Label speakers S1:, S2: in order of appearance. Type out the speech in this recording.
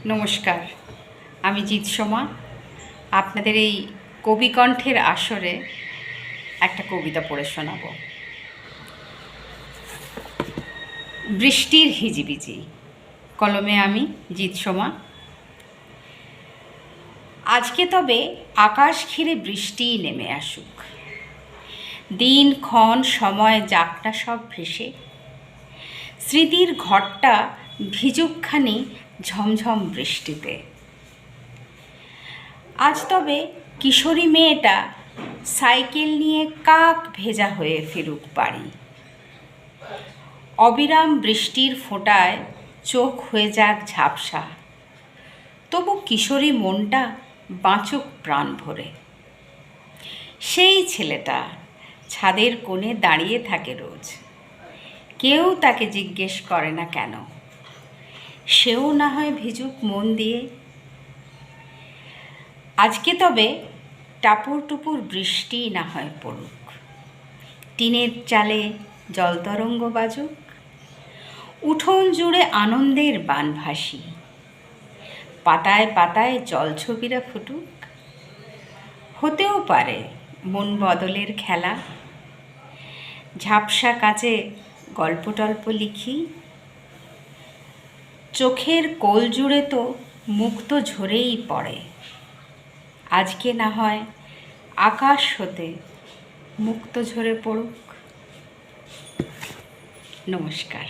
S1: নমস্কার, আমি জিৎসমা। আপনাদের এই কবিকণ্ঠের আসরে একটা কবিতা পড়ে শোনাব। বৃষ্টির হিজিবিজি। কলমে আমি জিৎসমা। আজকে তবে আকাশ ঘিরে বৃষ্টিই নেমে আসুক, দিন ক্ষণ সময় যাক না সব ভেসে, স্মৃতির ঘরটা ভিজুকখানি ঝমঝম বৃষ্টিতে। আজ তবে কিশোরী মেয়েটা সাইকেল নিয়ে কাক ভেজা হয়ে ফিরুক বাড়ি, অবিরাম বৃষ্টির ফোঁটায় চোখ হয়ে যাক ঝাপসা, তবু কিশোরী মনটা বাঁচুক প্রাণ ভরে। সেই ছেলেটা ছাদের কোণে দাঁড়িয়ে থাকে রোজ, কেউ তাকে জিজ্ঞেস করে না কেন, সেও না হয় ভিজুক মন দিয়ে। আজকে তবে টাপুর টুপুর বৃষ্টি না হয় পড়ুক, টিনের চালে জলতরঙ্গ বাজুক, উঠোন জুড়ে আনন্দের বান ভাসি, পাতায় পাতায় জলছবিরা ফুটুক। হতেও পারে মন বদলের খেলা, ঝাপসা কাচে গল্প টল্প লিখি, চোখের কোল জুড়ে তো মুক্ত ঝরেই পড়ে। আজকে না হয় আকাশ হতে মুক্ত ঝরে পড়ুক। নমস্কার।